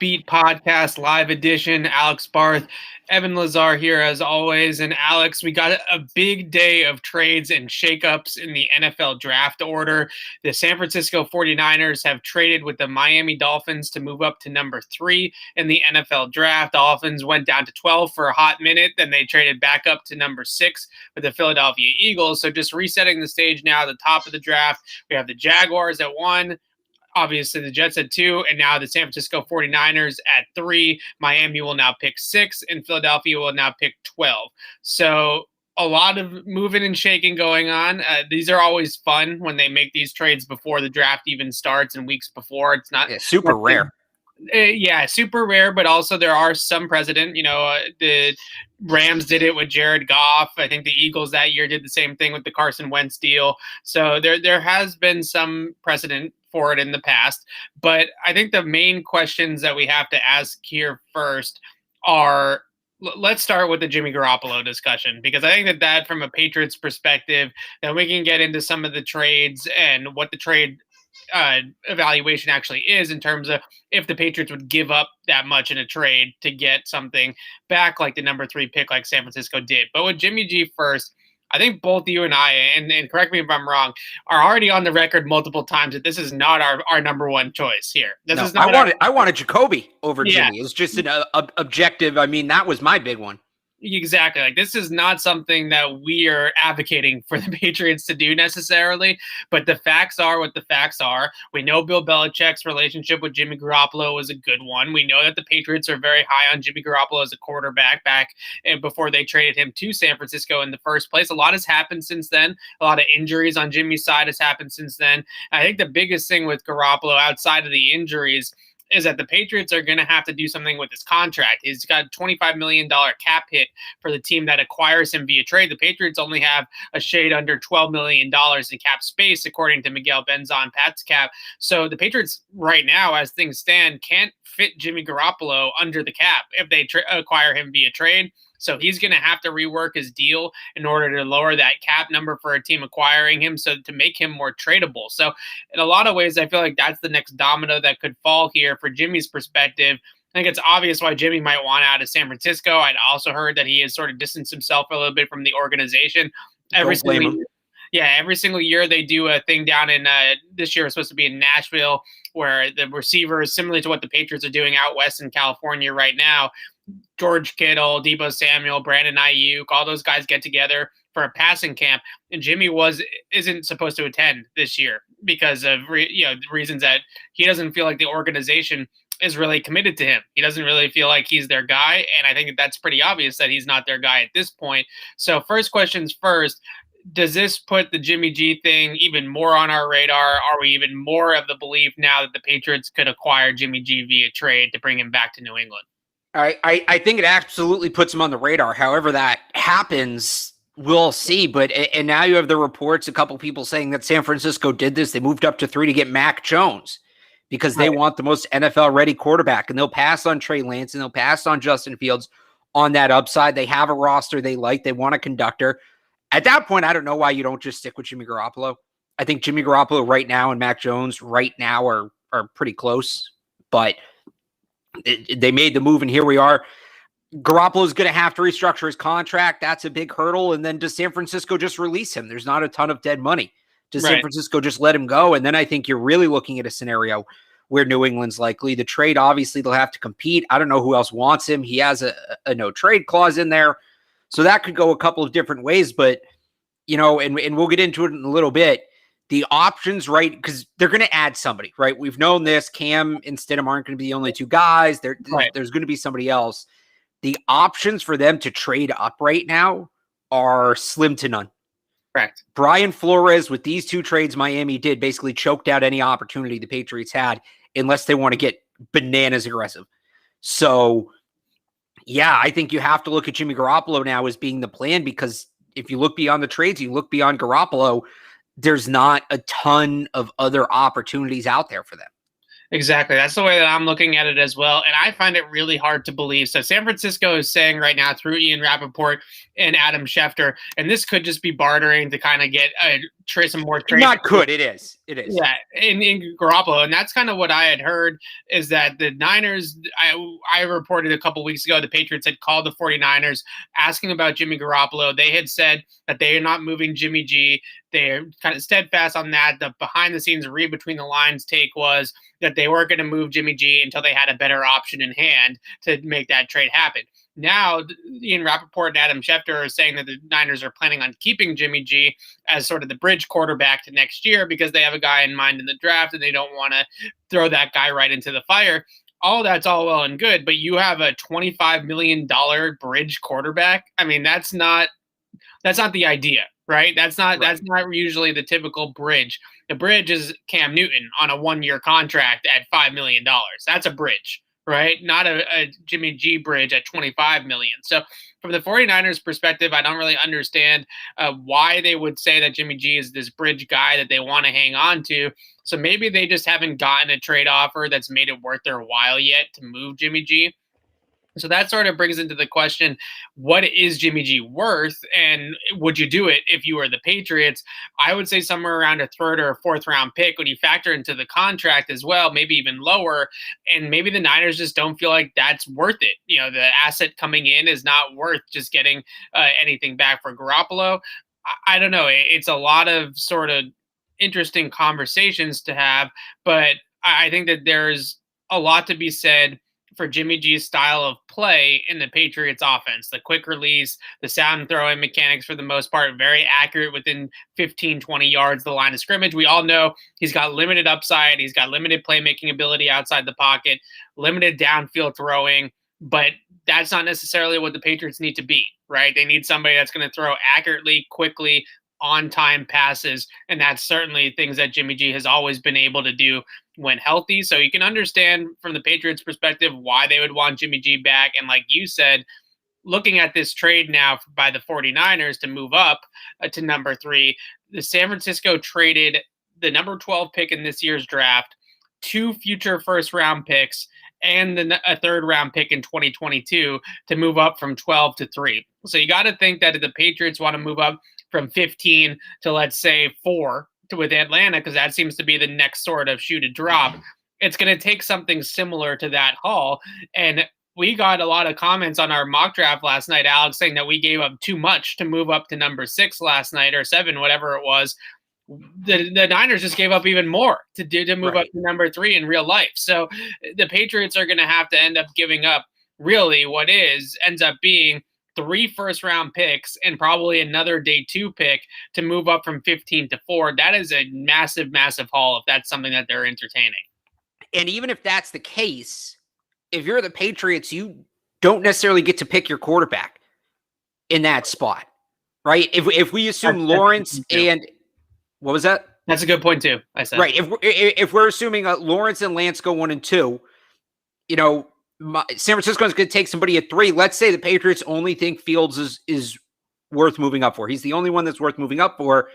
Beat podcast live edition. Alex Barth, Evan Lazar here as always. And Alex, we got a big day of trades and shakeups in the NFL draft order. The San Francisco 49ers have traded with the Miami Dolphins to move up to number 3 in the NFL draft. Dolphins went down to 12 for a hot minute. Then they traded back up to number 6 with the Philadelphia Eagles. So just resetting the stage now, the top of the draft, we have the Jaguars at 1. Obviously, the Jets at 2, and now the San Francisco 49ers at 3. Miami will now pick 6, and Philadelphia will now pick 12. So a lot of moving and shaking going on. These are always fun when they make these trades before the draft even starts and weeks before. It's not super rare. Super rare, but also there are some precedent. The Rams did it with Jared Goff. I think the Eagles that year did the same thing with the Carson Wentz deal. So there has been some precedent for it in the past. But I think the main questions that we have to ask here first are, let's start with the Jimmy Garoppolo discussion, because I think that from a Patriots perspective, then we can get into some of the trades and what the trade evaluation actually is in terms of if the Patriots would give up that much in a trade to get something back like the number 3 pick like San Francisco did. But with Jimmy G first, I think both you and I, and correct me if I'm wrong, are already on the record multiple times that this is not our number one choice here. I wanted Jacoby over Jimmy. It's just an objective. I mean, that was my big one. Exactly. Like, this is not something that we are advocating for the Patriots to do necessarily, but the facts are what the facts are. We know Bill Belichick's relationship with Jimmy Garoppolo was a good one. We know that the Patriots are very high on Jimmy Garoppolo as a quarterback back before they traded him to San Francisco in the first place. A lot has happened since then. A lot of injuries on Jimmy's side has happened since then. I think the biggest thing with Garoppolo outside of the injuries is that the Patriots are going to have to do something with his contract. He's got a $25 million cap hit for the team that acquires him via trade. The Patriots only have a shade under $12 million in cap space, according to Miguel Benzon, Pat's cap. So the Patriots right now, as things stand, can't fit Jimmy Garoppolo under the cap if they acquire him via trade. So he's going to have to rework his deal in order to lower that cap number for a team acquiring him, so to make him more tradable. So in a lot of ways, I feel like that's the next domino that could fall here for Jimmy's perspective. I think it's obvious why Jimmy might want out of San Francisco. I'd also heard that he has sort of distanced himself a little bit from the organization. Every single year they do a thing down in this year is supposed to be in Nashville, where the receivers, similar to what the Patriots are doing out west in California right now, George Kittle, Deebo Samuel, Brandon Ayuk, all those guys get together for a passing camp, and Jimmy isn't supposed to attend this year because of reasons that he doesn't feel like the organization is really committed to him. He doesn't really feel like he's their guy, and I think that's pretty obvious that he's not their guy at this point. So first questions first, does this put the Jimmy G thing even more on our radar? Are we even more of the belief now that the Patriots could acquire Jimmy G via trade to bring him back to New England? I think it absolutely puts him on the radar. However that happens, we'll see. But and now you have the reports, a couple people saying that San Francisco did this. They moved up to 3 to get Mac Jones because they want the most NFL-ready quarterback. And they'll pass on Trey Lance and they'll pass on Justin Fields on that upside. They have a roster they like. They want a conductor. At that point, I don't know why you don't just stick with Jimmy Garoppolo. I think Jimmy Garoppolo right now and Mac Jones right now are pretty close. But they made the move, and here we are. Garoppolo is going to have to restructure his contract. That's a big hurdle. And then does San Francisco just release him? There's not a ton of dead money. Does San Francisco just let him go? And then I think you're really looking at a scenario where New England's likely. The trade, obviously, they'll have to compete. I don't know who else wants him. He has a no-trade clause in there. So that could go a couple of different ways. But, and we'll get into it in a little bit. The options, right, because they're going to add somebody, right? We've known this. Cam and Stidham aren't going to be the only 2 guys. There's going to be somebody else. The options for them to trade up right now are slim to none. Correct. Brian Flores, with these 2 trades Miami did, basically choked out any opportunity the Patriots had unless they want to get bananas aggressive. So, yeah, I think you have to look at Jimmy Garoppolo now as being the plan, because if you look beyond the trades, you look beyond Garoppolo, there's not a ton of other opportunities out there for them. Exactly. That's the way that I'm looking at it as well. And I find it really hard to believe. So San Francisco is saying right now through Ian Rappaport and Adam Schefter, and this could just be bartering to kind of get some more trade. Not could. It is. It is. Yeah, in Garoppolo. And that's kind of what I had heard is that the Niners, I reported a couple weeks ago, the Patriots had called the 49ers asking about Jimmy Garoppolo. They had said that they are not moving Jimmy G. They're kind of steadfast on that. The behind the scenes read between the lines take was that they weren't going to move Jimmy G until they had a better option in hand to make that trade happen. Now, Ian Rappaport and Adam Schefter are saying that the Niners are planning on keeping Jimmy G as sort of the bridge quarterback to next year because they have a guy in mind in the draft and they don't want to throw that guy right into the fire. All that's all well and good, but you have a $25 million bridge quarterback. I mean, that's not the idea, right? That's not usually the typical bridge. The bridge is Cam Newton on a 1-year contract at $5 million. That's a bridge, right? Not a Jimmy G bridge at $25 million. So from the 49ers perspective, I don't really understand why they would say that Jimmy G is this bridge guy that they want to hang on to. So maybe they just haven't gotten a trade offer that's made it worth their while yet to move Jimmy G. So that sort of brings into the question, what is Jimmy G worth? And would you do it if you were the Patriots? I would say somewhere around a third or a fourth round pick when you factor into the contract as well, maybe even lower. And maybe the Niners just don't feel like that's worth it. You know, the asset coming in is not worth just getting anything back for Garoppolo. I don't know. It's a lot of sort of interesting conversations to have, but I think that there's a lot to be said for Jimmy G's style of play in the Patriots offense. The quick release, the sound throwing mechanics for the most part, very accurate within 15, 20 yards of the line of scrimmage. We all know he's got limited upside. He's got limited playmaking ability outside the pocket, limited downfield throwing, but that's not necessarily what the Patriots need to be, right? They need somebody that's going to throw accurately, quickly, on-time passes, and that's certainly things that Jimmy G has always been able to do when healthy. So you can understand from the Patriots' perspective why they would want Jimmy G back. And like you said, looking at this trade now by the 49ers to move up to number 3, the San Francisco traded the number 12 pick in this year's draft, 2 future first-round picks, and a third-round pick in 2022 to move up from 12 to 3. So you got to think that if the Patriots want to move up from 15 to, let's say, 4 with Atlanta, because that seems to be the next sort of shoe to drop, it's going to take something similar to that haul. And we got a lot of comments on our mock draft last night, Alex, saying that we gave up too much to move up to number 6 last night, or 7, whatever it was. The Niners just gave up even more to move up to number 3 in real life. So the Patriots are going to have to end up giving up really what ends up being 3 first-round picks and probably another day 2 pick to move up from 15 to 4. That is a massive, massive haul if that's something that they're entertaining. And even if that's the case, if you're the Patriots, you don't necessarily get to pick your quarterback in that spot, right? If we assume Lawrence and what was that? That's a good point too. I said right. If we're assuming Lawrence and Lance go 1 and 2, you know, San Francisco is going to take somebody at 3. Let's say the Patriots only think Fields is worth moving up for. He's the only one that's worth moving up for.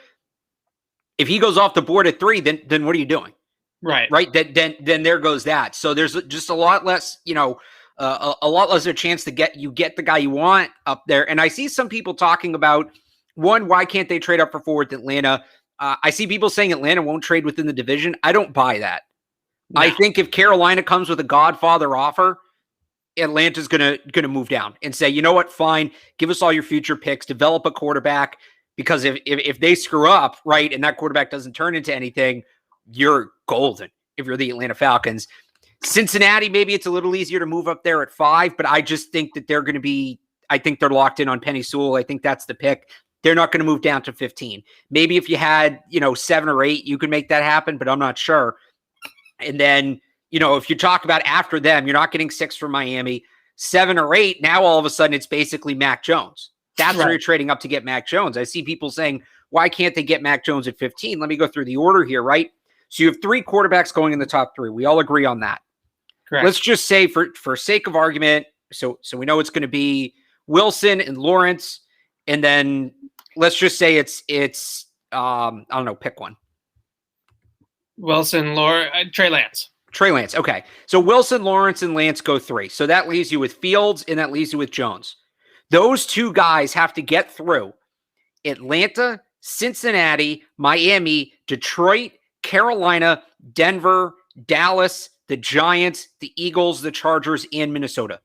If he goes off the board at 3, then what are you doing? Right. Then there goes that. So there's just a lot less, you know, a lot less of a chance to get the guy you want up there. And I see some people talking about, one, why can't they trade up for 4 with Atlanta? I see people saying Atlanta won't trade within the division. I don't buy that. No. I think if Carolina comes with a Godfather offer, Atlanta's gonna move down and say, you know what, fine, give us all your future picks, develop a quarterback, because if they screw up, right, and that quarterback doesn't turn into anything, you're golden if you're the Atlanta Falcons. Cincinnati, maybe it's a little easier to move up there at 5, but I just think that they're going to be, I think they're locked in on Penny Sewell. I think that's the pick. They're not going to move down to 15. Maybe if you had, 7 or 8, you could make that happen, but I'm not sure. And then, if you talk about after them, you're not getting 6 from Miami, 7 or 8. Now, all of a sudden, it's basically Mac Jones. That's where you're trading up to get Mac Jones. I see people saying, why can't they get Mac Jones at 15? Let me go through the order here, right? So you have 3 quarterbacks going in the top 3. We all agree on that. Correct. Let's just say for sake of argument, so we know it's going to be Wilson and Lawrence, and then let's just say it's I don't know, pick one. Wilson, Trey Lance. Trey Lance. Okay. So Wilson, Lawrence, and Lance go 3. So that leaves you with Fields and that leaves you with Jones. Those 2 guys have to get through Atlanta, Cincinnati, Miami, Detroit, Carolina, Denver, Dallas, the Giants, the Eagles, the Chargers, and Minnesota.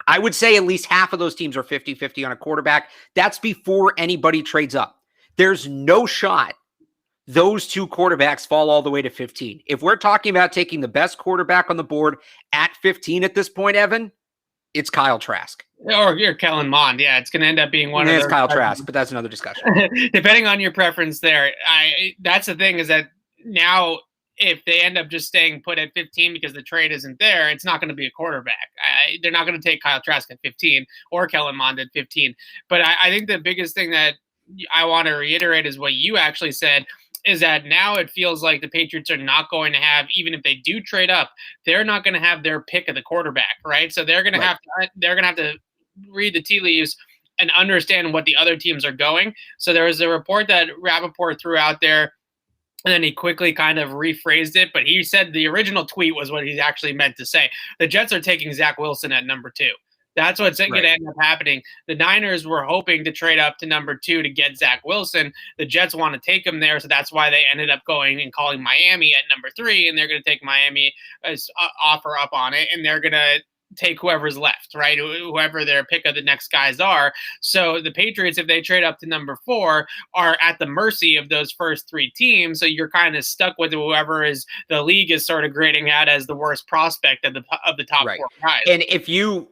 I would say at least half of those teams are 50-50 on a quarterback. That's before anybody trades up. There's no shot those 2 quarterbacks fall all the way to 15. If we're talking about taking the best quarterback on the board at 15 at this point, Evan, it's Kyle Trask. Or you're Kellen Mond. Yeah, it's going to end up being one of those. It's Kyle Trask, but that's another discussion. Depending on your preference there. That's the thing is that now if they end up just staying put at 15 because the trade isn't there, it's not going to be a quarterback. They're not going to take Kyle Trask at 15 or Kellen Mond at 15. But I think the biggest thing that I want to reiterate is what you actually said, is that now it feels like the Patriots are not going to have, even if they do trade up, they're not going to have their pick of the quarterback, right? So they're going to have to read the tea leaves and understand what the other teams are going. So there was a report that Rappaport threw out there, and then he quickly kind of rephrased it, but he said the original tweet was what he actually meant to say. The Jets are taking Zach Wilson at number 2. That's what's going to end up happening. The Niners were hoping to trade up to number 2 to get Zach Wilson. The Jets want to take him there, so that's why they ended up going and calling Miami at number 3, and they're going to take Miami as offer up on it, and they're going to take whoever's left, right? Whoever their pick of the next guys are. So the Patriots, if they trade up to number 4, are at the mercy of those first 3 teams. So you're kind of stuck with whoever is the league is sort of grading at as the worst prospect of the top 4 guys. And if you're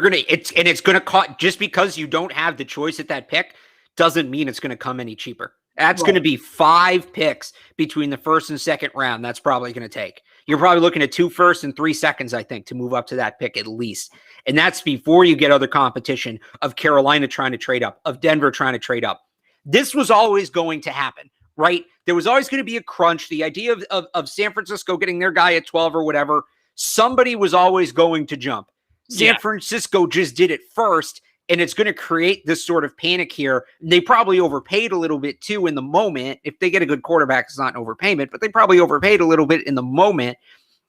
going to, it's going to cost, just because you don't have the choice at that pick doesn't mean it's going to come any cheaper. That's going to be 5 picks between the first and second round. That's probably going to take. You're probably looking at 2 firsts and 3 seconds, I think, to move up to that pick at least. And that's before you get other competition of Carolina trying to trade up, of Denver trying to trade up. This was always going to happen, right? There was always going to be a crunch. The idea of San Francisco getting their guy at 12 or whatever, somebody was always going to jump. San Francisco just did it first, and it's going to create this sort of panic here. They probably overpaid a little bit too in the moment. If they get a good quarterback, it's not an overpayment, but they probably overpaid a little bit in the moment.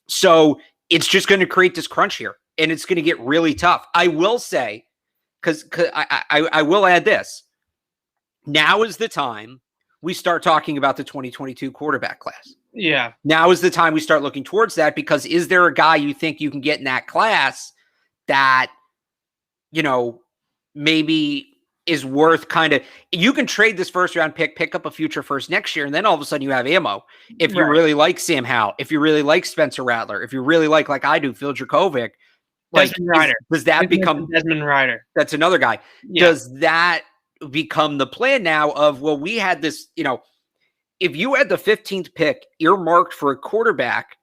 So it's just going to create this crunch here, and it's going to get really tough. I will say, because I will add this. Now is the time we start talking about the 2022 quarterback class. Yeah. Now is the time we start looking towards that, because is there a guy you think you can get in that class that, maybe is worth kind of, you can trade this first round pick up a future first next year, and then all of a sudden you have ammo. If you really like Sam Howell, if you really like Spencer Rattler, if you really like I do, Phil Dracovic, Desmond Ryder. Does that become Desmond Ryder? That's another guy. Yeah. Does that become the plan now of, well, we had this, if you had the 15th pick earmarked for a quarterback,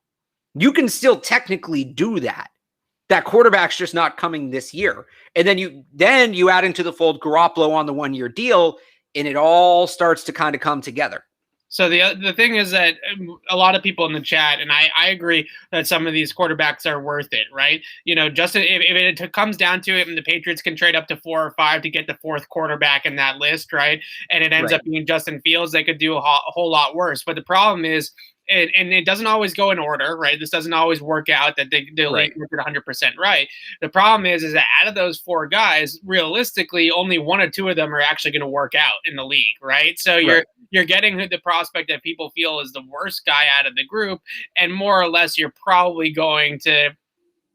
you can still technically do that. That quarterback's just not coming this year. And then you add into the fold Garoppolo on the 1-year deal, and it all starts to kind of come together. So the thing is that a lot of people in the chat, and I agree that some of these quarterbacks are worth it, right? Justin, if it comes down to it, and the Patriots can trade up to 4 or 5 to get the 4th quarterback in that list, right? And it ends up being Justin Fields, they could do a whole lot worse. But the problem is, and it doesn't always go in order, right? This doesn't always work out that the league gets it 100% right. The problem is that out of those 4 guys, realistically, only 1 or 2 of them are actually going to work out in the league, right? So you're getting the prospect that people feel is the worst guy out of the group, and more or less you're probably going to,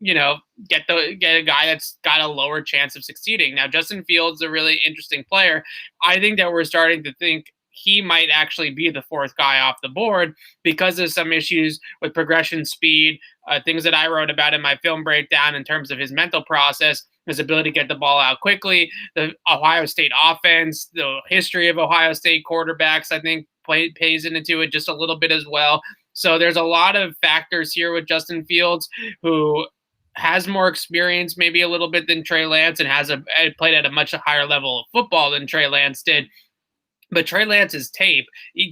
get a guy that's got a lower chance of succeeding. Now, Justin Fields is a really interesting player. I think that we're starting to think he might actually be the 4th guy off the board because of some issues with progression speed, things that I wrote about in my film breakdown in terms of his mental process, his ability to get the ball out quickly, the Ohio State offense, the history of Ohio State quarterbacks, I think pays into it just a little bit as well. So there's a lot of factors here with Justin Fields, who has more experience maybe a little bit than Trey Lance, and has played at a much higher level of football than Trey Lance did. But Trey Lance's tape,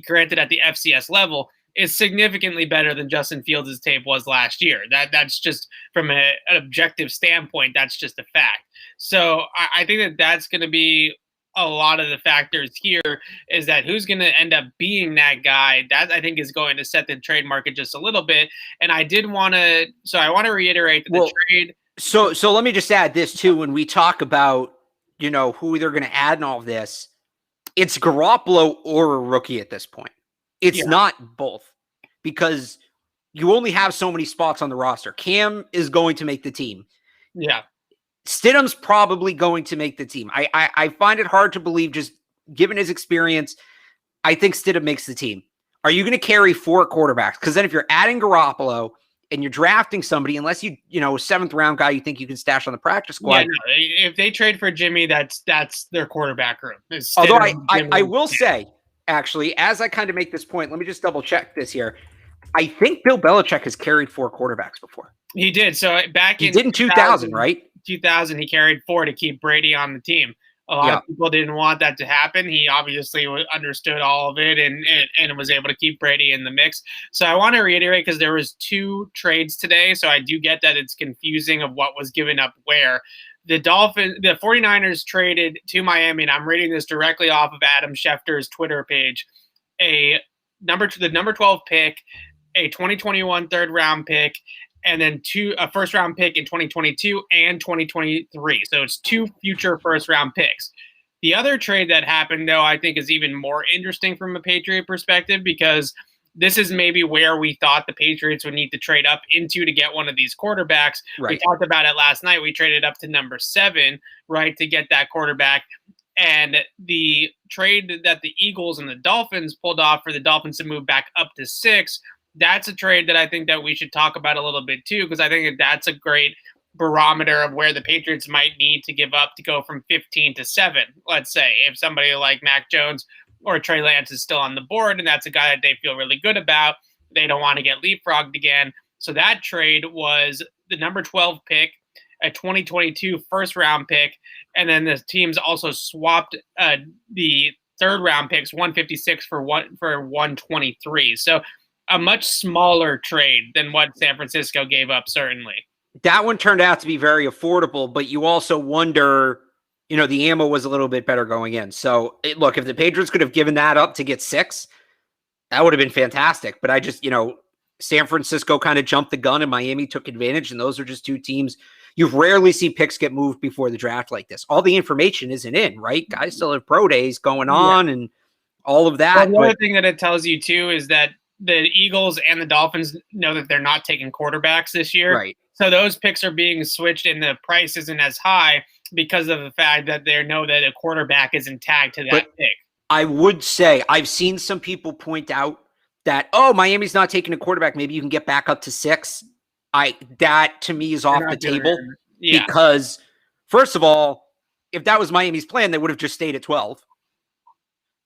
granted at the FCS level, is significantly better than Justin Fields' tape was last year. That's just from an objective standpoint, that's just a fact. So I think that's going to be a lot of the factors here is that who's going to end up being that guy. That I think is going to set the trade market just a little bit. And I want to reiterate that the trade. So let me just add this too. When we talk about, who they're going to add in all of this, it's Garoppolo or a rookie at this point. It's not both, because you only have so many spots on the roster. Cam is going to make the team. Yeah. Stidham's probably going to make the team. I find it hard to believe, just given his experience. I think Stidham makes the team. Are you going to carry 4 quarterbacks? Because then if you're adding Garoppolo and you're drafting somebody, unless a 7th round guy you think you can stash on the practice squad. Yeah, no, if they trade for Jimmy, that's their quarterback room. Although I will say, actually, as I kind of make this point, let me just double check this here. I think Bill Belichick has carried 4 quarterbacks before. He did. So he did in 2000, right? 2000, he carried 4 to keep Brady on the team. A lot of people didn't want that to happen. He obviously understood all of it and was able to keep Brady in the mix. So I want to reiterate, because there was 2 trades today, so I do get that it's confusing of what was given up where. The 49ers traded to Miami, and I'm reading this directly off of Adam Schefter's Twitter page, the number 12 pick, a 2021 3rd-round pick, and then a first-round pick in 2022 and 2023. So it's 2 future first-round picks. The other trade that happened, though, I think is even more interesting from a Patriot perspective, because this is maybe where we thought the Patriots would need to trade up into to get one of these quarterbacks. Right. We talked about it last night. We traded up to number 7, right, to get that quarterback. And the trade that the Eagles and the Dolphins pulled off for the Dolphins to move back up to 6, that's a trade that I think that we should talk about a little bit too, because I think that's a great barometer of where the Patriots might need to give up to go from 15 to 7. Let's say if somebody like Mac Jones or Trey Lance is still on the board, and that's a guy that they feel really good about, they don't want to get leapfrogged again. So that trade was the number 12 pick, a 2022 first-round pick, and then the teams also swapped the 3rd-round picks, 156 for 123. So a much smaller trade than what San Francisco gave up, certainly. That one turned out to be very affordable, but you also wonder, the ammo was a little bit better going in. So, look, if the Patriots could have given that up to get 6, that would have been fantastic. But I just, San Francisco kind of jumped the gun and Miami took advantage, and those are just 2 teams. You rarely see picks get moved before the draft like this. All the information isn't in, right? Guys still have pro days going on and all of that. Well, the other thing that it tells you, too, is that the Eagles and the Dolphins know that they're not taking quarterbacks this year. Right. So those picks are being switched and the price isn't as high because of the fact that they know that a quarterback isn't tagged to that pick. I would say I've seen some people point out that, Miami's not taking a quarterback. Maybe you can get back up to 6. That to me is off the table because, first of all, if that was Miami's plan, they would have just stayed at 12.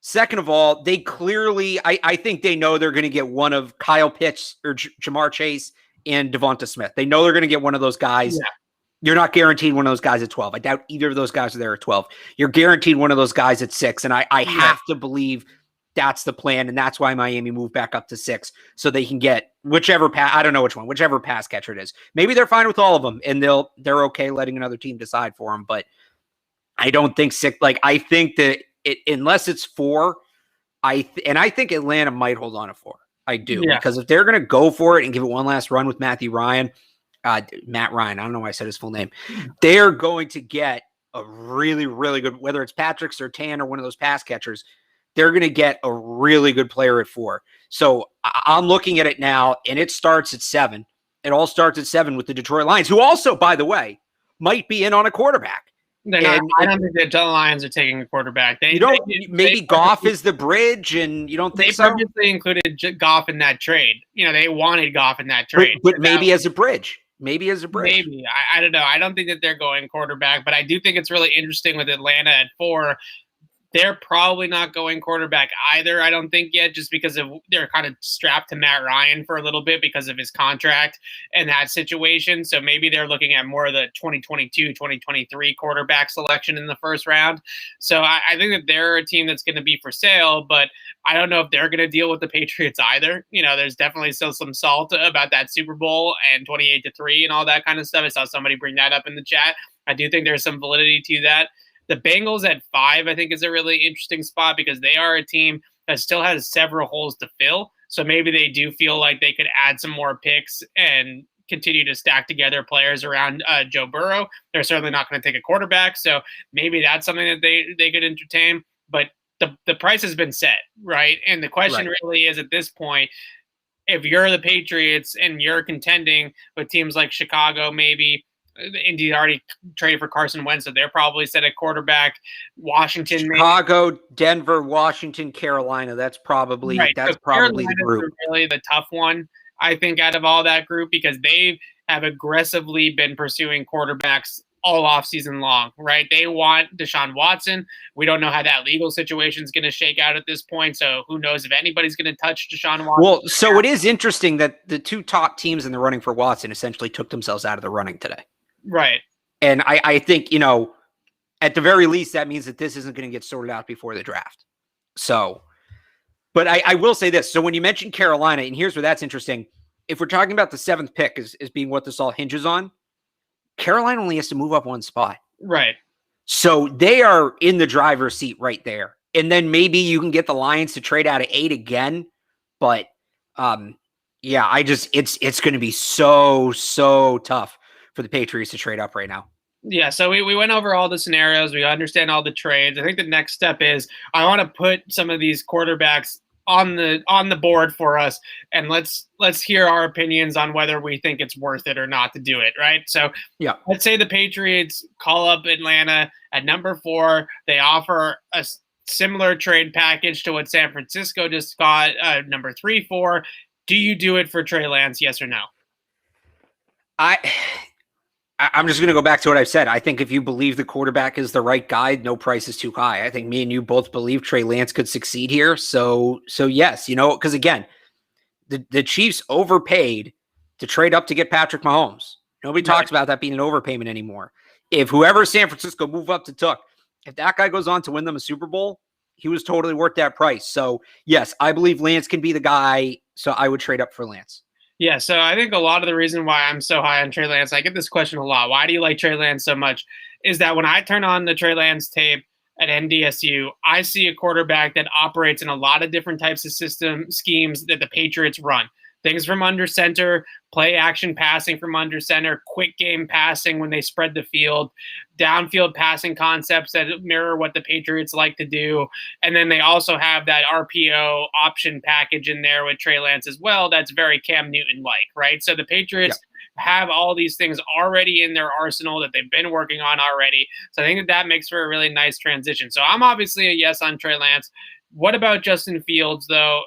Second of all, they clearly, I think they know they're going to get one of Kyle Pitts or Jamar Chase and Devonta Smith. They know they're going to get one of those guys. Yeah. You're not guaranteed one of those guys at 12. I doubt either of those guys are there at 12. You're guaranteed one of those guys at 6. And I have to believe that's the plan. And that's why Miami moved back up to 6 so they can get whichever I don't know which one, whichever pass catcher it is. Maybe they're fine with all of them and they're okay letting another team decide for them. But I don't think 6, I think that unless it's 4, I think Atlanta might hold on to 4. I do, because if they're going to go for it and give it one last run with Matt Ryan, I don't know why I said his full name. They're going to get a really, really good, whether it's Patrick Surtain or one of those pass catchers, they're going to get a really good player at 4. So I'm looking at it now, and it starts at 7. It all starts at 7 with the Detroit Lions, who also, by the way, might be in on a quarterback. I don't think the Lions are taking a quarterback. Maybe Goff is the bridge, and you don't think so? They purposely included Goff in that trade. They wanted Goff in that trade. But maybe as a bridge. Maybe. I don't know. I don't think that they're going quarterback, but I do think it's really interesting with Atlanta at 4. They're probably not going quarterback either, I don't think yet, just because they're kind of strapped to Matt Ryan for a little bit because of his contract and that situation. So maybe they're looking at more of the 2022, 2023 quarterback selection in the first round. So I think that they're a team that's going to be for sale, but I don't know if they're going to deal with the Patriots either. There's definitely still some salt about that Super Bowl and 28-3 and all that kind of stuff. I saw somebody bring that up in the chat. I do think there's some validity to that. The Bengals at 5, I think, is a really interesting spot because they are a team that still has several holes to fill. So maybe they do feel like they could add some more picks and continue to stack together players around Joe Burrow. They're certainly not going to take a quarterback. So maybe that's something that they could entertain. But the price has been set, right? And the question really is at this point, if you're the Patriots and you're contending with teams like Chicago, maybe Indy already traded for Carson Wentz, so they're probably set at quarterback. Washington, Chicago, maybe. Denver, Washington, Carolina. That's probably the group. Really the tough one, I think, out of all that group, because they have aggressively been pursuing quarterbacks all offseason long, right? They want Deshaun Watson. We don't know how that legal situation is going to shake out at this point, so who knows if anybody's going to touch Deshaun Watson. Well, so it is interesting that the two top teams in the running for Watson essentially took themselves out of the running today. Right. And I think, at the very least, that means that this isn't going to get sorted out before the draft. So, but I will say this. So when you mentioned Carolina, and here's where that's interesting. If we're talking about the 7th pick as being what this all hinges on, Carolina only has to move up one spot. Right. So they are in the driver's seat right there. And then maybe you can get the Lions to trade out of 8 again. But it's going to be so tough for the Patriots to trade up right now. Yeah, so we went over all the scenarios. We understand all the trades. I think the next step is I want to put some of these quarterbacks on the board for us, and let's hear our opinions on whether we think it's worth it or not to do it, right? So yeah, let's say the Patriots call up Atlanta at number 4. They offer a similar trade package to what San Francisco just got, number 3, 4. Do you do it for Trey Lance, yes or no? I'm just going to go back to what I've said. I think if you believe the quarterback is the right guy, no price is too high. I think me and you both believe Trey Lance could succeed here. So yes, because again, the Chiefs overpaid to trade up to get Patrick Mahomes. Nobody talks about that being an overpayment anymore. If whoever San Francisco move up to took, if that guy goes on to win them a Super Bowl, he was totally worth that price. So yes, I believe Lance can be the guy. So I would trade up for Lance. Yeah, so I think a lot of the reason why I'm so high on Trey Lance, I get this question a lot. Why do you like Trey Lance so much? Is that when I turn on the Trey Lance tape at NDSU, I see a quarterback that operates in a lot of different types of schemes that the Patriots run. Things from under center, play action passing from under center, quick game passing when they spread the field, downfield passing concepts that mirror what the Patriots like to do. And then they also have that RPO option package in there with Trey Lance as well. That's very Cam Newton-like, right? So the Patriots have all these things already in their arsenal that they've been working on already. So I think that makes for a really nice transition. So I'm obviously a yes on Trey Lance. What about Justin Fields, though?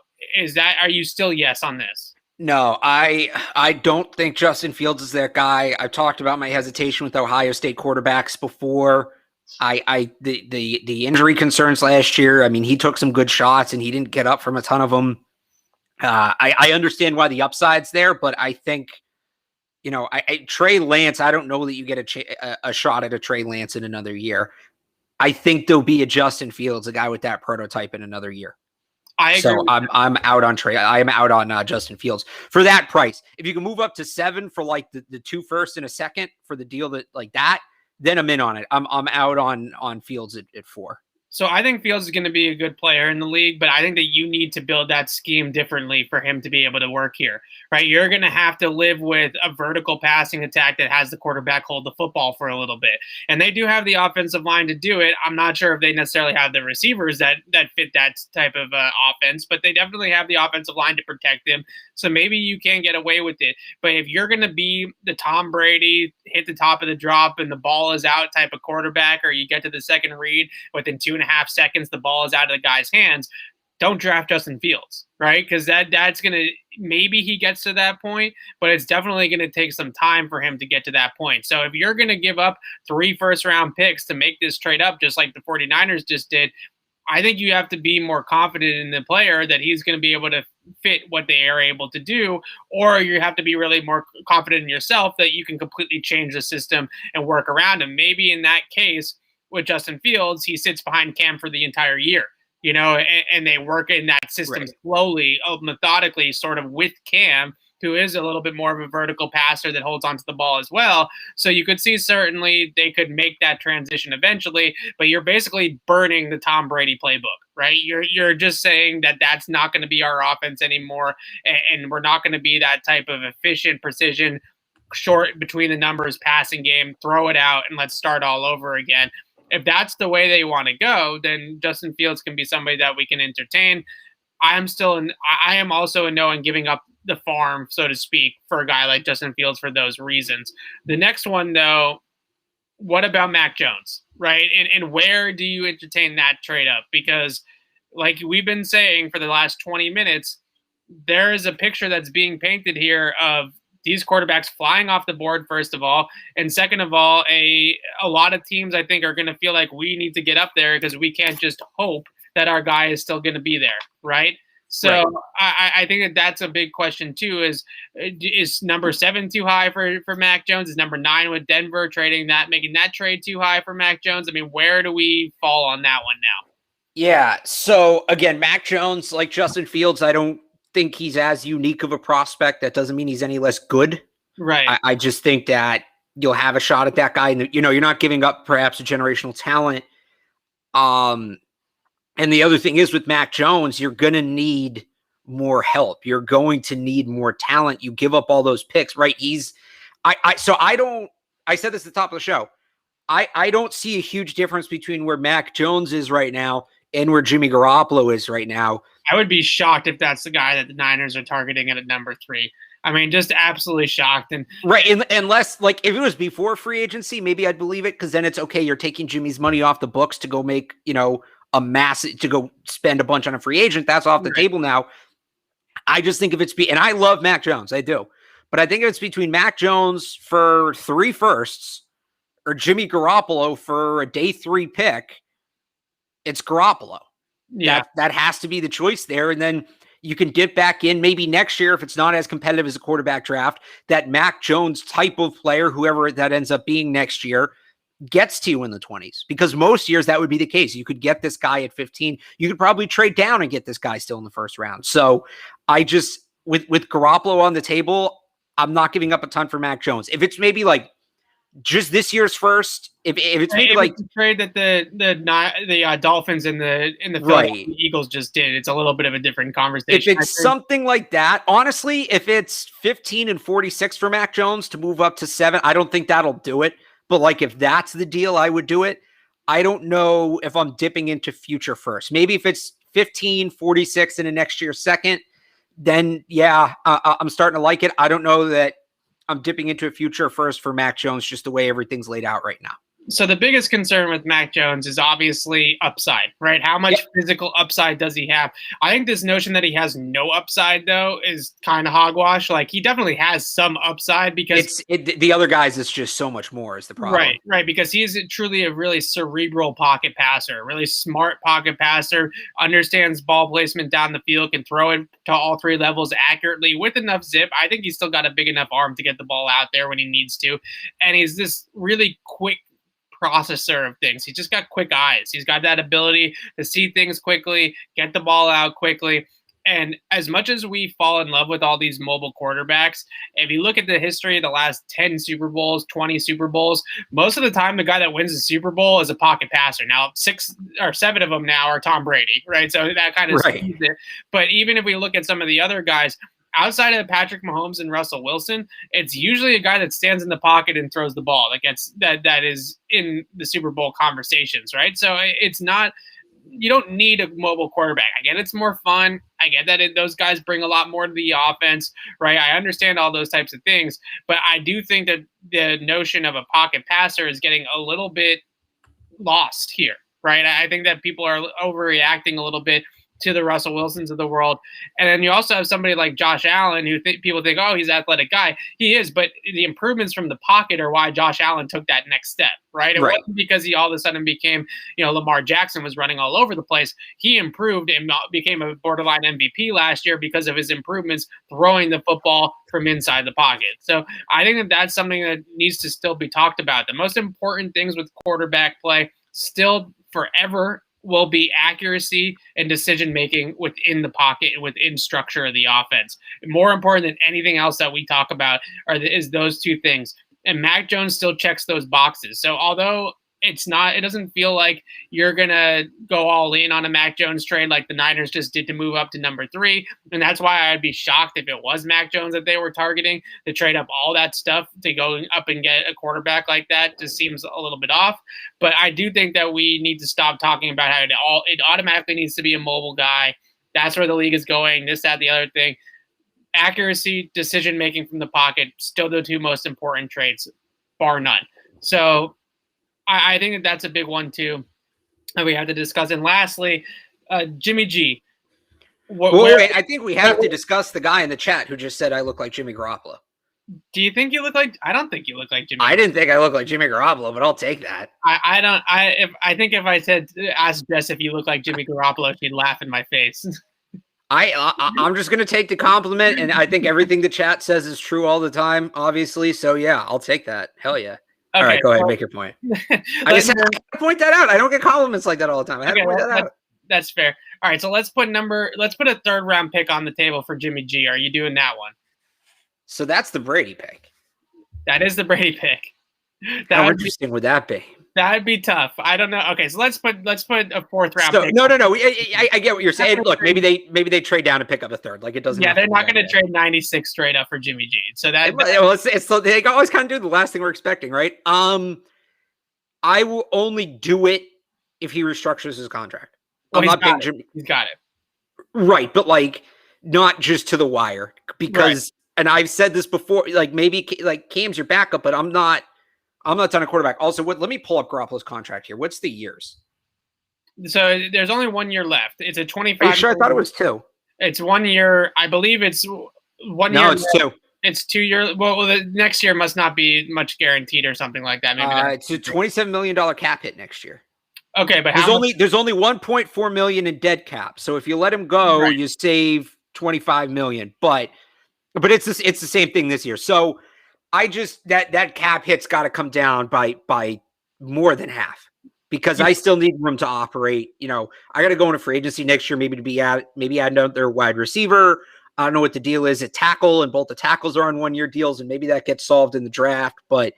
Are you still yes on this? No, I don't think Justin Fields is that guy. I've talked about my hesitation with Ohio State quarterbacks before. The injury concerns last year. I mean, he took some good shots and he didn't get up from a ton of them. I understand why the upside's there, but I think, Trey Lance, I don't know that you get a shot at a Trey Lance in another year. I think there'll be a Justin Fields, a guy with that prototype in another year. I agree. So I'm out on Trey. I am out on Justin Fields for that price. If you can move up to 7 for like the 2 firsts and a second for the deal that like that, then I'm in on it. I'm out on Fields at 4. So I think Fields is going to be a good player in the league, but I think that you need to build that scheme differently for him to be able to work here, right? You're going to have to live with a vertical passing attack that has the quarterback hold the football for a little bit. And they do have the offensive line to do it. I'm not sure if they necessarily have the receivers that fit that type of offense, but they definitely have the offensive line to protect them. So maybe you can get away with it. But if you're going to be the Tom Brady, hit the top of the drop and the ball is out type of quarterback, or you get to the second read within 2.5 seconds, the ball is out of the guy's hands, don't draft Justin Fields, right? Because that's going to, maybe he gets to that point, but it's definitely going to take some time for him to get to that point. So if you're going to give up 3 first-round picks to make this trade up, just like the 49ers just did, I think you have to be more confident in the player that he's going to be able to fit what they are able to do, or you have to be really more confident in yourself that you can completely change the system and work around him. Maybe in that case, with Justin Fields, he sits behind Cam for the entire year, and they work in that system slowly, methodically, sort of with Cam who is a little bit more of a vertical passer that holds onto the ball as well. So you could see certainly they could make that transition eventually, but you're basically burning the Tom Brady playbook, right? You're just saying that that's not going to be our offense anymore, and we're not going to be that type of efficient precision, short between the numbers passing game. Throw it out and let's start all over again. If that's the way they want to go, then Justin Fields can be somebody that we can entertain. I am also a no in giving up the farm, so to speak, for a guy like Justin Fields for those reasons. The next one, though, what about Mac Jones, right? And where do you entertain that trade up? Because like we've been saying for the last 20 minutes, there is a picture that's being painted here of these quarterbacks flying off the board, first of all. And second of all, a lot of teams, I think, are going to feel like we need to get up there because we can't just hope that our guy is still going to be there, right? So right. I think that that's a big question, too, is number 7 too high for Mac Jones? Is number 9 with Denver making that trade too high for Mac Jones? I mean, where do we fall on that one now? Yeah, so again, Mac Jones, like Justin Fields, I don't think he's as unique of a prospect. That doesn't mean he's any less good. Right. I just think that you'll have a shot at that guy. And, you're not giving up perhaps a generational talent. And the other thing is with Mac Jones, you're going to need more help. You're going to need more talent. You give up all those picks, right? I said this at the top of the show. I don't see a huge difference between where Mac Jones is right now and where Jimmy Garoppolo is right now. I would be shocked if that's the guy that the Niners are targeting at number 3. I mean, just absolutely shocked. And right, unless like if it was before free agency, maybe I'd believe it because then it's okay. You're taking Jimmy's money off the books to go make a massive to go spend a bunch on a free agent. That's off the table now. I just think if it's and I love Mac Jones, I do, but I think if it's between Mac Jones for 3 firsts or Jimmy Garoppolo for a day 3 pick, it's Garoppolo. Yeah, that has to be the choice there, and then you can dip back in maybe next year if it's not as competitive as a quarterback draft. That Mac Jones type of player, whoever that ends up being next year, gets to you in the 20s because most years that would be the case. You could get this guy at 15. You could probably trade down and get this guy still in the first round. So I just with Garoppolo on the table, I'm not giving up a ton for Mac Jones. If it's maybe like just this year's first, if it's maybe like the trade that the Dolphins and the right. Eagles just did, it's a little bit of a different conversation. If it's something like that, honestly, if it's 15 and 46 for Mac Jones to move up to 7, I don't think that'll do it. But like if that's the deal, I would do it. I don't know if I'm dipping into future first. Maybe if it's 15, 46 in the next year second, then yeah, I'm starting to like it. I don't know that I'm dipping into a future first for Mac Jones, just the way everything's laid out right now. So the biggest concern with Mac Jones is obviously upside, right? How much physical upside does he have? I think this notion that he has no upside, though, is kind of hogwash. Like, he definitely has some upside because the other guys, it's just so much more is the problem. Right. Because he's truly a really cerebral pocket passer, really smart pocket passer, understands ball placement down the field, can throw it to all 3 levels accurately with enough zip. I think he's still got a big enough arm to get the ball out there when he needs to. And he's this really quick processor of things. He's just got quick eyes. He's got that ability to see things quickly, get the ball out quickly. And as much as we fall in love with all these mobile quarterbacks, if you look at the history of the last 10 Super Bowls, 20 Super Bowls, most of the time the guy that wins the Super Bowl is a pocket passer. Now, 6 or 7 of them now are Tom Brady, right? So that kind of skews it. But even if we look at some of the other guys, outside of Patrick Mahomes and Russell Wilson, it's usually a guy that stands in the pocket and throws the ball that is in the Super Bowl conversations, right? So it's not – you don't need a mobile quarterback. I get it's more fun. I get that those guys bring a lot more to the offense, right? I understand all those types of things, but I do think that the notion of a pocket passer is getting a little bit lost here, right? I think that people are overreacting a little bit to the Russell Wilsons of the world. And then you also have somebody like Josh Allen who people think, oh, he's an athletic guy. He is, but the improvements from the pocket are why Josh Allen took that next step, right? It wasn't because he all of a sudden became, Lamar Jackson was running all over the place. He improved and became a borderline MVP last year because of his improvements throwing the football from inside the pocket. So I think that that's something that needs to still be talked about. The most important things with quarterback play still forever will be accuracy and decision making within the pocket and within structure of the offense. More important than anything else that we talk about is those two things. And Mac Jones still checks those boxes. So although it doesn't feel like you're going to go all in on a Mac Jones trade like the Niners just did to move up to number 3. And that's why I'd be shocked if it was Mac Jones that they were targeting to trade up all that stuff to go up and get a quarterback like that. Just seems a little bit off. But I do think that we need to stop talking about how it automatically needs to be a mobile guy. That's where the league is going, this, that, the other thing. Accuracy, decision-making from the pocket, still the two most important traits, bar none. So I think that's a big one, too, that we have to discuss. And lastly, Jimmy G. Wait, I think we have to discuss the guy in the chat who just said I look like Jimmy Garoppolo. Do you think you look like – I don't think you look like Jimmy. I didn't think I look like Jimmy Garoppolo, but I'll take that. I think if I said ask Jess if you look like Jimmy Garoppolo, she'd laugh in my face. I'm just going to take the compliment, and I think everything the chat says is true all the time, obviously. So, yeah, I'll take that. Hell yeah. Okay, all right, go ahead, make your point. I just have to point that out. I don't get compliments like that all the time. I have to point that out. That's fair. All right, so let's put a third round pick on the table for Jimmy G. Are you doing that one? So that's the Brady pick. That is the Brady pick. How interesting would that be? That'd be tough. I don't know. Okay, so let's put a fourth round pick. No. I get what you're saying. Look, maybe they trade down to pick up a third. Like it doesn't. Yeah, they're not going to trade 96 straight up for Jimmy G. So they always kind of do the last thing we're expecting, right? I will only do it if he restructures his contract. He's got it. Right, but like not just to the wire because, and I've said this before. Like maybe like Cam's your backup, but I'm not done a quarterback. Also, let me pull up Garoppolo's contract here. What's the years? So there's only 1 year left. It's a 25. Are you sure? I thought it was 2. It's 1 year. I believe it's 1 year. No, it's left. 2. It's 2 years. Well, the next year must not be much guaranteed or something like that. Maybe it's a $27 million cap hit next year. Okay, but there's only $1.4 million in dead cap. So if you let him go, you save $25 million. But it's the same thing this year. So I just that cap hit's got to come down by more than half because I still need room to operate. You know, I got to go into free agency next year, maybe add another wide receiver. I don't know what the deal is at tackle, and both the tackles are on 1 year deals, and maybe that gets solved in the draft. But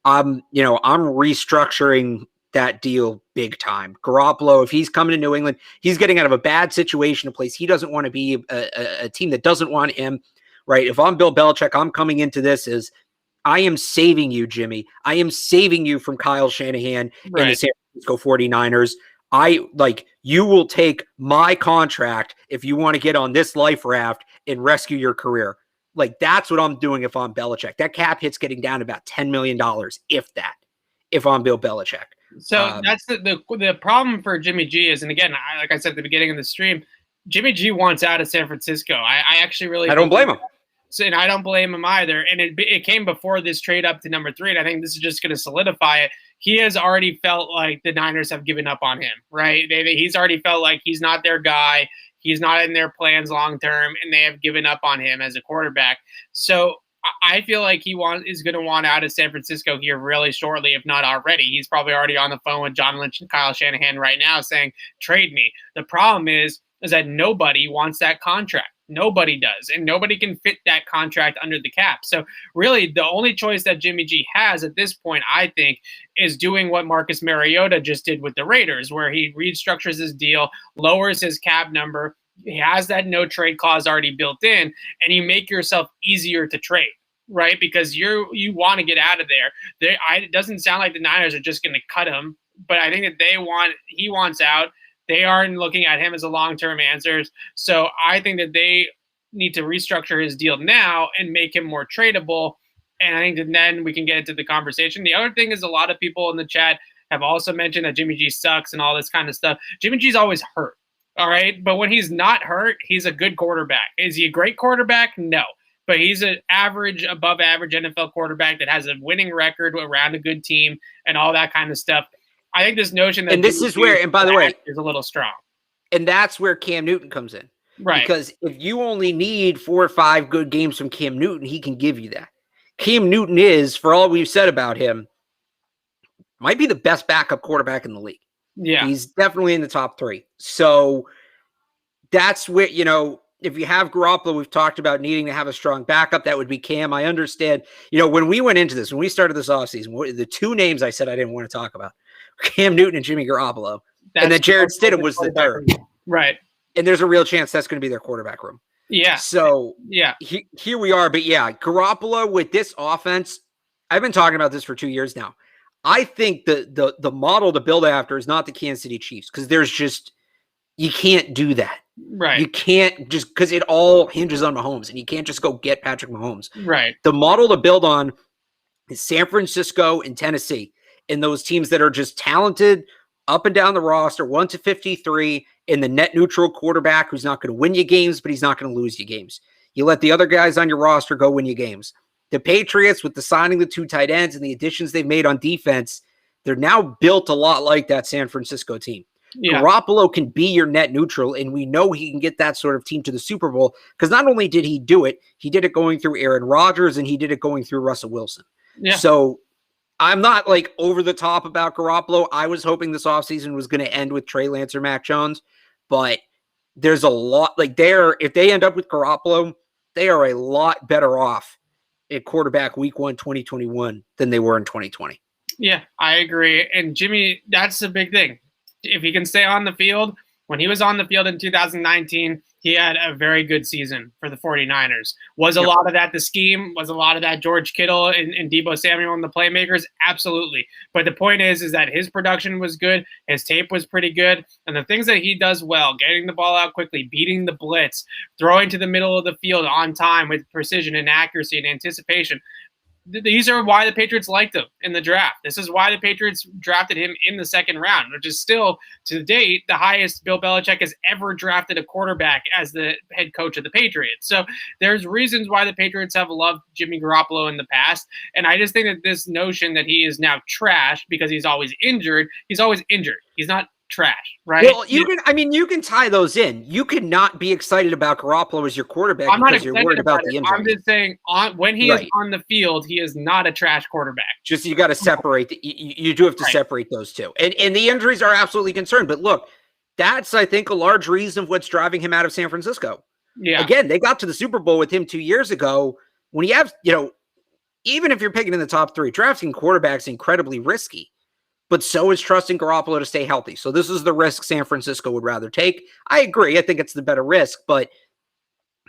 I'm restructuring that deal big time. Garoppolo, if he's coming to New England, he's getting out of a bad situation, a place he doesn't want to be, a team that doesn't want him. Right? If I'm Bill Belichick, I'm coming into this as I am saving you, Jimmy. I am saving you from Kyle Shanahan and the San Francisco 49ers. You will take my contract if you want to get on this life raft and rescue your career. Like, that's what I'm doing if I'm Belichick. That cap hit's getting down to about $10 million, if I'm Bill Belichick. So that's the problem for Jimmy G is, and again, like I said at the beginning of the stream, Jimmy G wants out of San Francisco. I actually really don't blame him. So, and I don't blame him either. And it came before this trade up to number 3. And I think this is just going to solidify it. He has already felt like the Niners have given up on him, right? He's already felt like he's not their guy. He's not in their plans long term, and they have given up on him as a quarterback. So I feel like is going to want out of San Francisco here really shortly, if not already. He's probably already on the phone with John Lynch and Kyle Shanahan right now saying, trade me. The problem is that nobody wants that contract. Nobody does, and nobody can fit that contract under the cap. So really the only choice that Jimmy G has at this point, I think, is doing what Marcus Mariota just did with the Raiders, where he restructures his deal, lowers his cap number. He has that no trade clause already built in, and you make yourself easier to trade, right? Because you want to get out of there. It doesn't sound like the Niners are just going to cut him, but I think that he wants out. They aren't looking at him as a long-term answer. So I think that they need to restructure his deal now and make him more tradable. And I think that then we can get into the conversation. The other thing is a lot of people in the chat have also mentioned that Jimmy G sucks and all this kind of stuff. Jimmy G's always hurt, all right? But when he's not hurt, he's a good quarterback. Is he a great quarterback? No. But he's an average, above average NFL quarterback that has a winning record around a good team and all that kind of stuff. I think this notion that this is where, and by the way, is a little strong. And that's where Cam Newton comes in. Right. Because if you only need 4 or 5 good games from Cam Newton, he can give you that. Cam Newton is, for all we've said about him, might be the best backup quarterback in the league. Yeah. He's definitely in the top 3. So that's where, if you have Garoppolo, we've talked about needing to have a strong backup. That would be Cam. I understand. When we went into this, when we started this offseason, the 2 names I said I didn't want to talk about, Cam Newton and Jimmy Garoppolo. And then Jared Stidham was the third. Right. And there's a real chance that's going to be their quarterback room. Yeah. So here we are. But yeah, Garoppolo with this offense, I've been talking about this for 2 years now. I think the model to build after is not the Kansas City Chiefs, because you can't do that. Right. You can't just, because it all hinges on Mahomes, and you can't just go get Patrick Mahomes. Right. The model to build on is San Francisco and Tennessee, and those teams that are just talented up and down the roster, 1 to 53, and the net neutral quarterback who's not going to win you games, but he's not going to lose you games. You let the other guys on your roster go win you games. The Patriots, with the signing the 2 tight ends and the additions they've made on defense, they're now built a lot like that San Francisco team. Yeah. Garoppolo can be your net neutral, and we know he can get that sort of team to the Super Bowl, because not only did he do it, he did it going through Aaron Rodgers, and he did it going through Russell Wilson. Yeah. So I'm not like over the top about Garoppolo. I was hoping this offseason was going to end with Trey Lance or Mac Jones, but there's a lot if they end up with Garoppolo, they are a lot better off at quarterback week 1, 2021 than they were in 2020. Yeah, I agree. And Jimmy, that's the big thing. If he can stay on the field, when he was on the field in 2019, he had a very good season for the 49ers. Was a lot of that the scheme? Was a lot of that George Kittle and Deebo Samuel and the playmakers? Absolutely. But the point is that his production was good. His tape was pretty good. And the things that he does well, getting the ball out quickly, beating the blitz, throwing to the middle of the field on time with precision and accuracy and anticipation, these are why the Patriots liked him in the draft. This is why the Patriots drafted him in the 2nd round, which is still, to date, the highest Bill Belichick has ever drafted a quarterback as the head coach of the Patriots. So there's reasons why the Patriots have loved Jimmy Garoppolo in the past. And I just think that this notion that he is now trash because he's always injured. He's not trash, right? Well, you can tie those in. You cannot be excited about Garoppolo as your quarterback because you're worried about the injury. I'm just saying, when he is on the field, he is not a trash quarterback. Just you got to separate. You do have to separate those two. And the injuries are absolutely concerned. But look, that's, I think, a large reason of what's driving him out of San Francisco. Yeah. Again, they got to the Super Bowl with him 2 years ago. When you have, even if you're picking in the top 3, drafting quarterbacks incredibly risky. But so is trusting Garoppolo to stay healthy. So this is the risk San Francisco would rather take. I agree. I think it's the better risk, but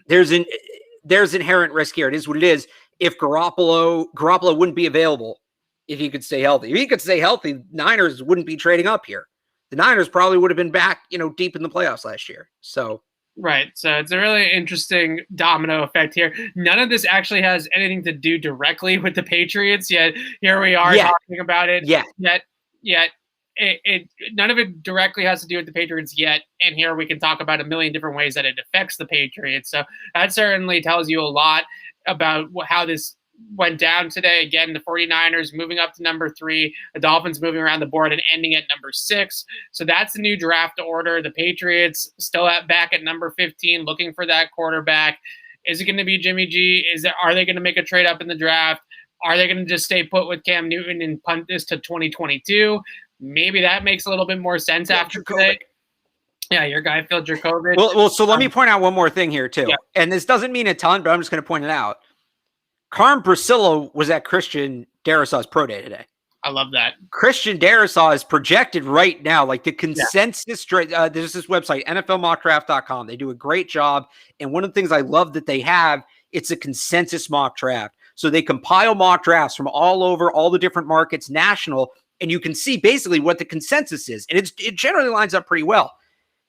there's inherent risk here. It is what it is. If Garoppolo wouldn't be available if he could stay healthy. If he could stay healthy, Niners wouldn't be trading up here. The Niners probably would have been back, deep in the playoffs last year. So right. So it's a really interesting domino effect here. None of this actually has anything to do directly with the Patriots, yet here we are talking about it. Yet none of it directly has to do with the Patriots yet. And here we can talk about a million different ways that it affects the Patriots. So that certainly tells you a lot about how this went down today. Again, the 49ers moving up to number 3, the Dolphins moving around the board and ending at number 6. So that's the new draft order. The Patriots still back at number 15, looking for that quarterback. Is it going to be Jimmy G? Are they going to make a trade up in the draft? Are they going to just stay put with Cam Newton and punt this to 2022? Maybe that makes a little bit more sense after today. Yeah, your guy, Phil Dracovic. Well, so let me point out one more thing here, too. Yeah. And this doesn't mean a ton, but I'm just going to point it out. Carm Priscillo was at Christian Darrisaw's pro day today. I love that. Christian Darrisaw is projected right now, like the consensus. There's this website, NFLmockdraft.com. They do a great job. And one of the things I love that they have, it's a consensus mock draft. So they compile mock drafts from all over, all the different markets, national, and you can see basically what the consensus is. And it generally lines up pretty well.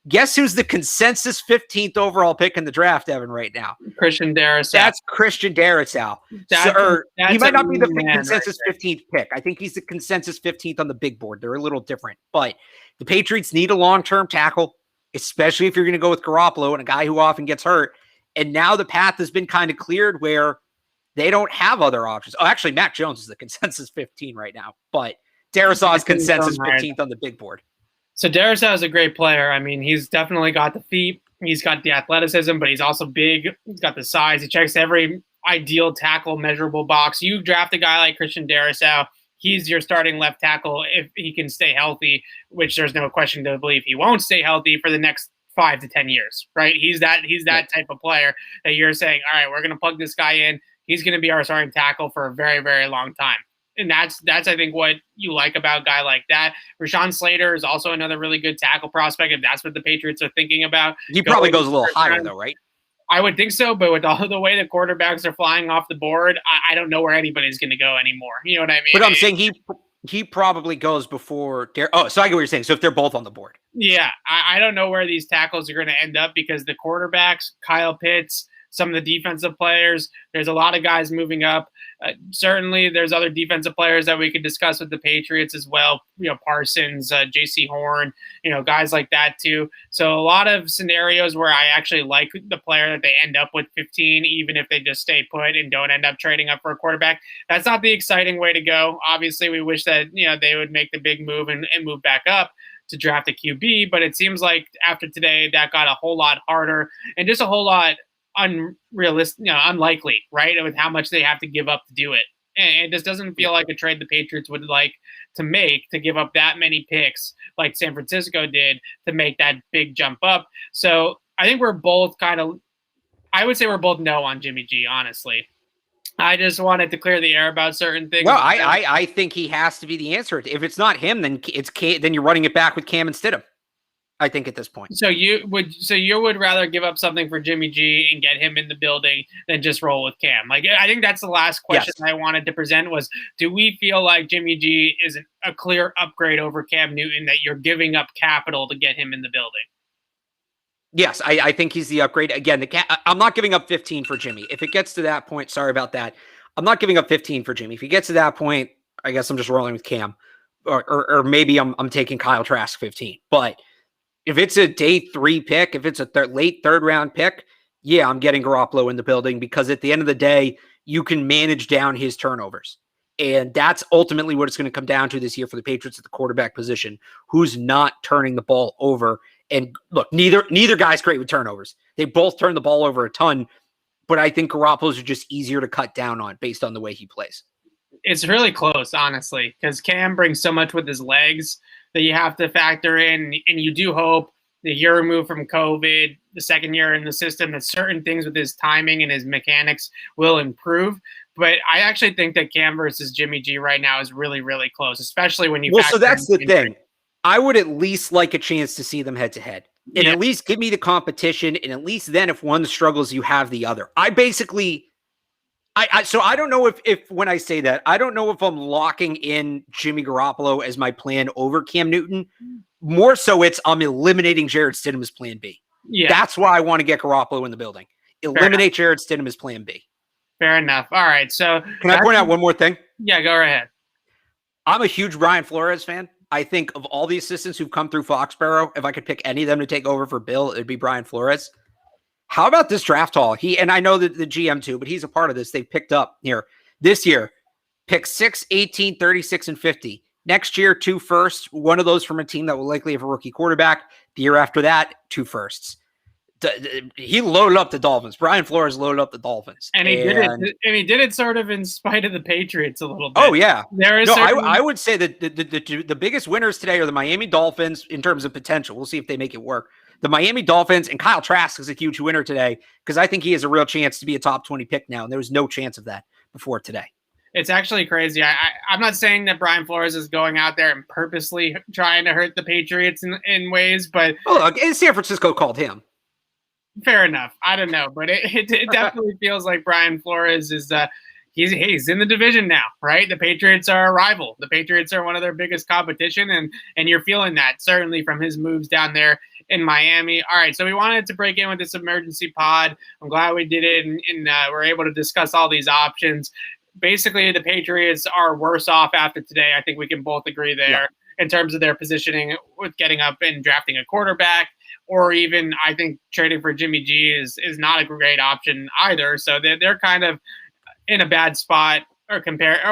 Guess who's the consensus 15th overall pick in the draft, Evan, right now? Christian Darrisaw. That's Christian Darrisaw. He might not be the consensus 15th pick. I think he's the consensus 15th on the big board. They're a little different. But the Patriots need a long-term tackle, especially if you're going to go with Garoppolo and a guy who often gets hurt. And now the path has been kind of cleared where they don't have other options. Oh, actually, Mac Jones is the consensus 15 right now. But Darrisaw is consensus 15th on the big board. So Darrisaw is a great player. I mean, he's definitely got the feet. He's got the athleticism, but he's also big. He's got the size. He checks every ideal tackle measurable box. You draft a guy like Christian Darrisaw, he's your starting left tackle if he can stay healthy, which there's no question to believe he won't stay healthy for the next 5 to 10 years, right? He's that type of player that you're saying, all right, we're going to plug this guy in. He's going to be our starting tackle for a very, very long time. And that's I think what you like about a guy like that. Rashawn Slater is also another really good tackle prospect if that's what the Patriots are thinking about. He probably goes a little higher though, right? I would think so, but with all the way the quarterbacks are flying off the board, I don't know where anybody's going to go anymore. You know what I mean? But I'm saying he probably goes before. Oh, so I get what you're saying. So if they're both on the board, yeah, I don't know where these tackles are going to end up because the quarterbacks, Kyle Pitts, some of the defensive players, there's a lot of guys moving up. Certainly, there's other defensive players that we could discuss with the Patriots as well. Parsons, J.C. Horn, guys like that too. So a lot of scenarios where I actually like the player that they end up with 15, even if they just stay put and don't end up trading up for a quarterback. That's not the exciting way to go. Obviously, we wish that they would make the big move and move back up to draft a QB, but it seems like after today that got a whole lot harder and just a whole lot unrealistic, unlikely, right? With how much they have to give up to do it. And it just doesn't feel like a trade the Patriots would like to make, to give up that many picks like San Francisco did to make that big jump up. So I think we're both I would say we're both no on Jimmy G, honestly. I just wanted to clear the air about certain things. Well, I think he has to be the answer. If it's not him, then then you're running it back with Cam and Stidham. I think at this point. So you would rather give up something for Jimmy G and get him in the building than just roll with Cam. Like, I think that's the last question I wanted to present was, do we feel like Jimmy G is a clear upgrade over Cam Newton, that you're giving up capital to get him in the building? Yes, I think he's the upgrade. Again, I'm not giving up 15 for Jimmy. If it gets to that point, sorry about that. I'm not giving up 15 for Jimmy. If he gets to that point, I guess I'm just rolling with Cam. Or maybe I'm taking Kyle Trask 15. But if it's a day 3 pick, if it's a late third round pick, yeah, I'm getting Garoppolo in the building because at the end of the day, you can manage down his turnovers. And that's ultimately what it's going to come down to this year for the Patriots at the quarterback position, who's not turning the ball over. And look, neither guy's great with turnovers. They both turn the ball over a ton, but I think Garoppolo's are just easier to cut down on based on the way he plays. It's really close, honestly, because Cam brings so much with his legs that you have to factor in, and you do hope the year removed from COVID, the second year in the system, that certain things with his timing and his mechanics will improve. But I actually think that Cam versus Jimmy G right now is really, really close, especially when you. Well, so that's the thing. I would at least like a chance to see them head to head, and at least give me the competition. And at least then, if one struggles, you have the other. So I don't know if when I say that, I don't know if I'm locking in Jimmy Garoppolo as my plan over Cam Newton. More so I'm eliminating Jarrett Stidham as plan B. Yeah. That's why I want to get Garoppolo in the building. Eliminate Jarrett Stidham as plan B. Fair enough. All right. So can I point out one more thing? Yeah, go ahead. I'm a huge Brian Flores fan. I think of all the assistants who've come through Foxborough, if I could pick any of them to take over for Bill, it'd be Brian Flores. How about this draft haul? And I know that the GM too, but he's a part of this. They picked up here this year, pick 6, 18, 36, and 50. Next year, 2 firsts, one of those from a team that will likely have a rookie quarterback. The year after that, 2 firsts. He loaded up the Dolphins. Brian Flores loaded up the Dolphins. And he did it sort of in spite of the Patriots a little bit. Oh, yeah. I would say that the biggest winners today are the Miami Dolphins in terms of potential. We'll see if they make it work. The Miami Dolphins, and Kyle Trask is a huge winner today because I think he has a real chance to be a top 20 pick now, and there was no chance of that before today. It's actually crazy. I'm not saying that Brian Flores is going out there and purposely trying to hurt the Patriots in ways, but look, San Francisco called him. Fair enough. I don't know, but it definitely feels like Brian Flores is he's in the division now, right? The Patriots are a rival. The Patriots are one of their biggest competition, and you're feeling that certainly from his moves down there in Miami. All right, so we wanted to break in with this emergency pod. I'm glad we did it, and we're able to discuss all these options. Basically, the Patriots are worse off after today. I think we can both agree there in terms of their positioning with getting up and drafting a quarterback, or even I think trading for Jimmy G is not a great option either. So they're kind of in a bad spot, or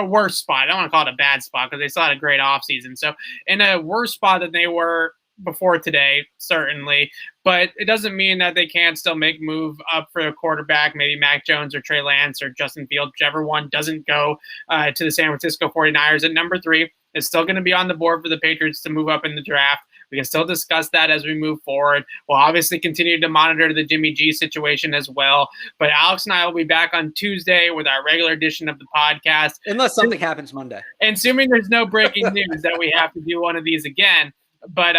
worse spot. I don't want to call it a bad spot because they still had a great offseason. So in a worse spot than they were before today, certainly, but it doesn't mean that they can't still make move up for a quarterback, maybe Mac Jones or Trey Lance or Justin Fields, whichever one doesn't go to the San Francisco 49ers at number 3. It's still going to be on the board for the Patriots to move up in the draft. We can still discuss that as we move forward. We'll obviously continue to monitor the Jimmy G situation as well. But Alex and I will be back on Tuesday with our regular edition of the podcast. Unless something happens Monday. And assuming there's no breaking news that we have to do one of these again. But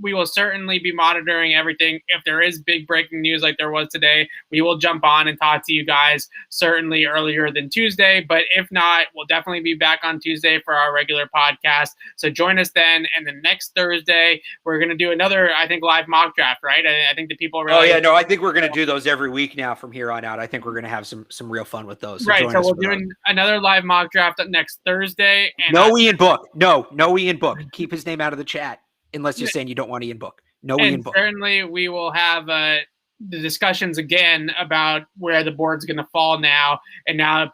we will certainly be monitoring everything. If there is big breaking news like there was today, we will jump on and talk to you guys certainly earlier than Tuesday. But if not, we'll definitely be back on Tuesday for our regular podcast. So join us then. And then next Thursday, we're going to do another, I think, live mock draft, right? I think the people really... Oh, yeah. No, I think we're going to do those every week now from here on out. I think we're going to have some real fun with those. So right. So we're doing another live mock draft next Thursday. And no Ian Book. No Ian Book. Keep his name out of the chat. Unless you're saying you don't want Ian Book. No Ian Book. Certainly we will have the discussions again about where the board's going to fall now. And now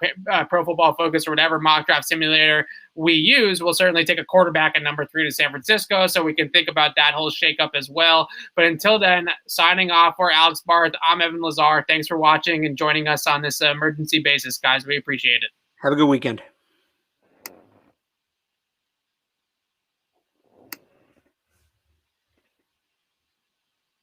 Pro Football Focus or whatever mock draft simulator we use will certainly take a quarterback at number 3 to San Francisco. So we can think about that whole shakeup as well. But until then, signing off for Alex Barth, I'm Evan Lazar. Thanks for watching and joining us on this emergency basis, guys. We appreciate it. Have a good weekend.